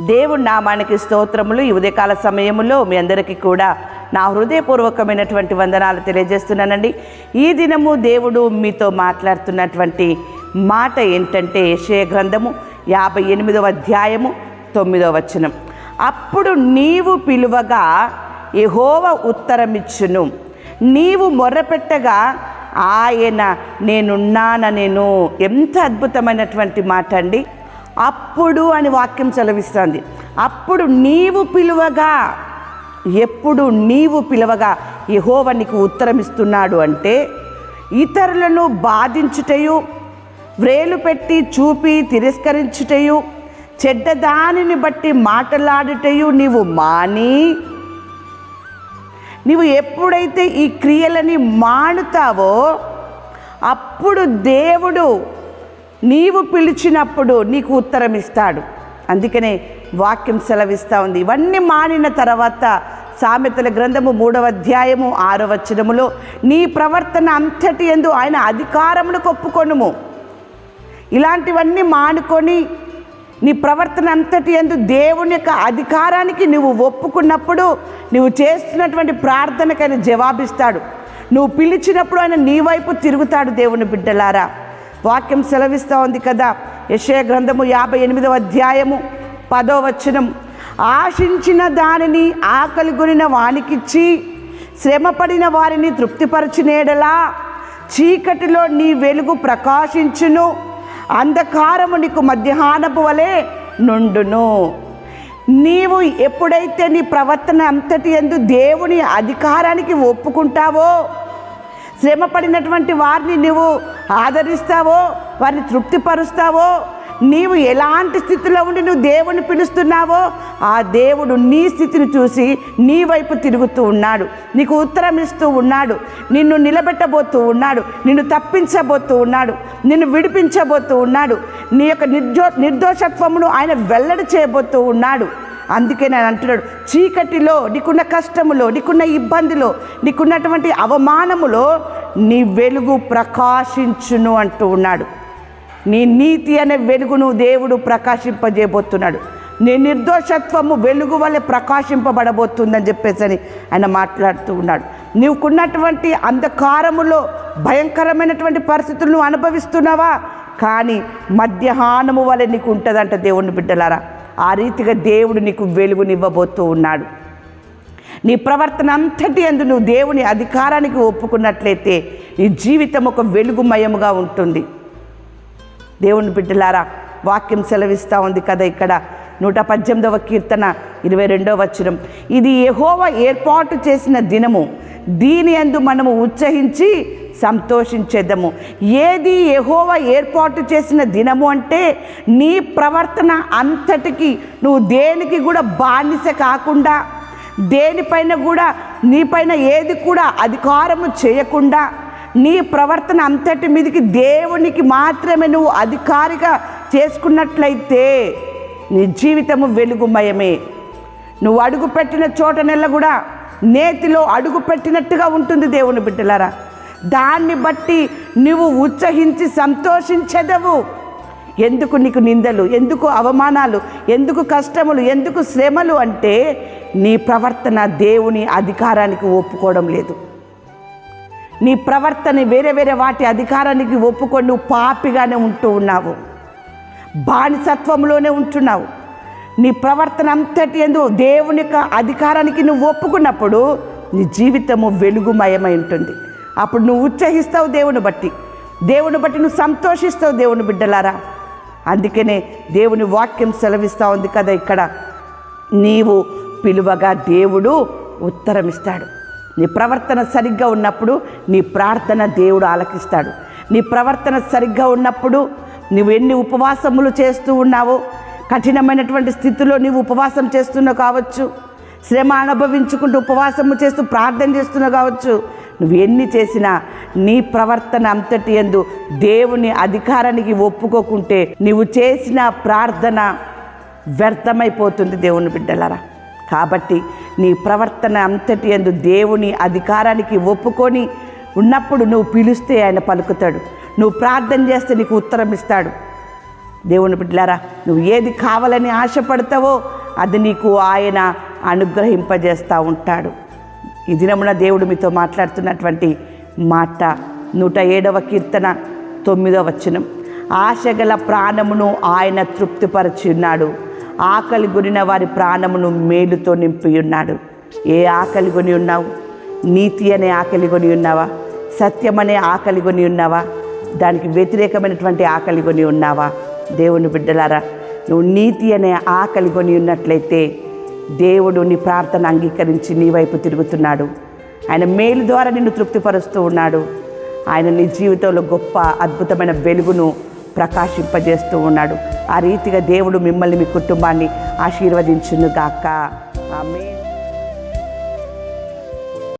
దేవుని నామానికి స్తోత్రములు. ఈ ఉదయకాల సమయంలో మీ అందరికీ కూడా నా హృదయపూర్వకమైనటువంటి వందనాలు తెలియజేస్తున్నానండి. ఈ దినము దేవుడు మీతో మాట్లాడుతున్నటువంటి మాట ఏంటంటే యెషయా గ్రంథము 58వ అధ్యాయము 9వ వచనం. అప్పుడు నీవు పిలువగా యెహోవా ఉత్తరమిచ్చును, నీవు మొర్రపెట్టగా ఆయన నేనున్నానెను. ఎంత అద్భుతమైనటువంటి మాట అండి. అప్పుడు అని వాక్యం సెలవిస్తుంది. అప్పుడు నీవు పిలువగా, ఎప్పుడు నీవు పిలువగా యెహోవా నీకు ఉత్తరమిస్తున్నాడు అంటే, ఇతరులను బాధించుటయు, వ్రేలు పెట్టి చూపి తిరస్కరించుటయు, చెడ్డదానిని బట్టి మాట్లాడుటయు నీవు మాని, నీవు ఎప్పుడైతే ఈ క్రియలని మానుతావో అప్పుడు దేవుడు నీవు పిలిచినప్పుడు నీకు ఉత్తరం ఇస్తాడు. అందుకనే వాక్యం సెలవిస్తూ ఉంది. ఇవన్నీ మానిన తర్వాత సామెతల గ్రంథము 3వ అధ్యాయము 6వ వచనములో, నీ ప్రవర్తన అంతటి యందు ఆయన అధికారమును ఒప్పుకొనుము. ఇలాంటివన్నీ మానుకొని నీ ప్రవర్తన అంతటి యందు దేవుని యొక్క అధికారానికి నువ్వు ఒప్పుకున్నప్పుడు నువ్వు చేస్తున్నటువంటి ప్రార్థనకు ఆయన జవాబిస్తాడు. నువ్వు పిలిచినప్పుడు ఆయన నీ వైపు తిరుగుతాడు. దేవుని బిడ్డలారా, వాక్యం సెలవిస్తూ ఉంది కదా. యెషయా గ్రంథము 58వ అధ్యాయము 10వ వచనం, ఆశించిన దానిని ఆకలిగొనిన వానికిచ్చి శ్రమపడిన వారిని తృప్తిపరచినేడలా చీకటిలో నీ వెలుగు ప్రకాశించును, అంధకారము నీకు మధ్యాహ్నపు వలె నుండును. నీవు ఎప్పుడైతే నీ ప్రవర్తన అంతటి యందు దేవుని అధికారానికి ఒప్పుకుంటావో, శ్రమపడినటువంటి వారిని నువ్వు ఆదరిస్తావో, వారిని తృప్తిపరుస్తావో, నీవు ఎలాంటి స్థితిలో ఉండి నువ్వు దేవుని పిలుస్తున్నావో ఆ దేవుడు నీ స్థితిని చూసి నీ వైపు తిరుగుతూ ఉన్నాడు, నీకు ఉత్తరం ఇస్తూ ఉన్నాడు, నిన్ను నిలబెట్టబోతూ ఉన్నాడు, నిన్ను తప్పించబోతూ ఉన్నాడు, నిన్ను విడిపించబోతూ ఉన్నాడు, నీ యొక్క నిర్దోషత్వమును ఆయన వెల్లడి చేయబోతూ ఉన్నాడు. అందుకే నేను అంటున్నాడు, చీకటిలో నీకున్న కష్టములో, నీకున్న ఇబ్బందిలో, నీకున్నటువంటి అవమానములో నీ వెలుగు ప్రకాశించును అంటూ ఉన్నాడు. నీ నీతి అనే వెలుగును దేవుడు ప్రకాశింపజేయబోతున్నాడు. నీ నిర్దోషత్వము వెలుగు వల్లే ప్రకాశింపబడబోతుందని చెప్పేసి ఆయన మాట్లాడుతూ ఉన్నాడు. నీకున్నటువంటి అంధకారములో భయంకరమైనటువంటి పరిస్థితులను అనుభవిస్తున్నావా, కానీ మధ్యాహ్నము వలె నీకు ఉంటుందంట. దేవుని బిడ్డలారా, ఆ రీతిగా దేవుడు నీకు వెలుగునివ్వబోతూ ఉన్నాడు. నీ ప్రవర్తన అంతటి యందు నువ్వు దేవుని అధికారానికి ఒప్పుకున్నట్లయితే నీ జీవితం ఒక వెలుగుమయముగా ఉంటుంది. దేవుని బిడ్డలారా, వాక్యం సెలవిస్తూ ఉంది కదా ఇక్కడ 118వ కీర్తన 22వ వచనం, ఇది యెహోవా ఏర్పాటు చేసిన దినము, దీని యందు మనము ఉత్సహించి సంతోషించేద్దాము. ఏది యెహోవా ఏర్పాటు చేసిన దినము అంటే, నీ ప్రవర్తన అంతటికి నువ్వు దేనికి కూడా బానిస కాకుండా, దేనిపైన కూడా నీపైన ఏది కూడా అధికారము చేయకుండా, నీ ప్రవర్తన అంతటి మీదకి దేవునికి మాత్రమే నువ్వు అధికారిగా చేసుకున్నట్లయితే నీ జీవితము వెలుగుమయమే. నువ్వు అడుగుపెట్టిన చోటనెల్లా కూడా నేతిలో అడుగుపెట్టినట్టుగా ఉంటుంది. దేవుని బిడ్డలారా, దాన్ని బట్టి నువ్వు ఉత్సహించి సంతోషించెదవు. ఎందుకు నీకు నిందలు, ఎందుకు అవమానాలు, ఎందుకు కష్టములు, ఎందుకు శ్రమలు అంటే నీ ప్రవర్తన దేవుని అధికారానికి ఒప్పుకోవడం లేదు. నీ ప్రవర్తన వేరే వేరే వాటి అధికారానికి ఒప్పుకొని నువ్వు పాపిగానే ఉంటూ ఉన్నావు, బానిసత్వంలోనే ఉంటున్నావు. నీ ప్రవర్తన అంతటి యందు దేవుని యొక్క అధికారానికి నువ్వు ఒప్పుకున్నప్పుడు నీ జీవితము వెలుగుమయమై ఉంటుంది. అప్పుడు నువ్వు ఉత్సహిస్తావు దేవుని బట్టి నువ్వు సంతోషిస్తావు. దేవుని బిడ్డలారా, అందుకనే దేవుని వాక్యం సెలవిస్తూ ఉంది కదా ఇక్కడ, నీవు పిలువగా దేవుడు ఉత్తరమిస్తాడు. నీ ప్రవర్తన సరిగ్గా ఉన్నప్పుడు నీ ప్రార్థన దేవుడు ఆలకిస్తాడు. నీ ప్రవర్తన సరిగ్గా ఉన్నప్పుడు నువ్వు ఎన్ని ఉపవాసములు చేస్తూ ఉన్నావో, కఠినమైనటువంటి స్థితిలో నీవు ఉపవాసం చేస్తున్నావు కావచ్చు, శ్రమ అనుభవించుకుంటూ ఉపవాసము చేస్తూ ప్రార్థన చేస్తున్నావు కావచ్చు, నువ్వు ఎన్ని చేసినా నీ ప్రవర్తన అంతటి యందు దేవుని అధికారానికి ఒప్పుకోకుంటే నీవు చేసిన ప్రార్థన వ్యర్థమైపోతుంది. దేవుని బిడ్డలారా, కాబట్టి నీ ప్రవర్తన అంతటి యందు దేవుని అధికారానికి ఒప్పుకొని ఉన్నప్పుడు నువ్వు పిలిస్తే ఆయన పలుకుతాడు, నువ్వు ప్రార్థన చేస్తే నీకు ఉత్తరం ఇస్తాడు. దేవుని బిడ్డలారా, నువ్వు ఏది కావాలని ఆశపడతావో అది నీకు ఆయన అనుగ్రహింపజేస్తూ ఉంటాడు. ఈ దినమున దేవుడు మీతో మాట్లాడుతున్నటువంటి మాట 107వ కీర్తన 9వ వచనం. ఆశగల ప్రాణమును ఆయన తృప్తిపరచి ఉన్నాడు, ఆకలి కొనిన వారి ప్రాణమును మేలుతో నింపి ఉన్నాడు. ఏ ఆకలి కొని ఉన్నావు? నీతి అనే ఆకలి కొని ఉన్నావా? సత్యం అనే ఆకలి కొని ఉన్నావా? దానికి వ్యతిరేకమైనటువంటి ఆకలి కొని ఉన్నావా? దేవుని బిడ్డలారా, నువ్వు నీతి అనే ఆకలి కొని ఉన్నట్లయితే దేవుడు నీ ప్రార్థన అంగీకరించి నీ వైపు తిరుగుతున్నాడు. ఆయన మేలు ద్వారా నిన్ను తృప్తిపరుస్తూ ఉన్నాడు. ఆయన నీ జీవితంలో గొప్ప అద్భుతమైన వెలుగును ప్రకాశింపజేస్తూ ఉన్నాడు. ఆ రీతిగా దేవుడు మిమ్మల్ని, మీ కుటుంబాన్ని ఆశీర్వదించును గాక. ఆమేన్.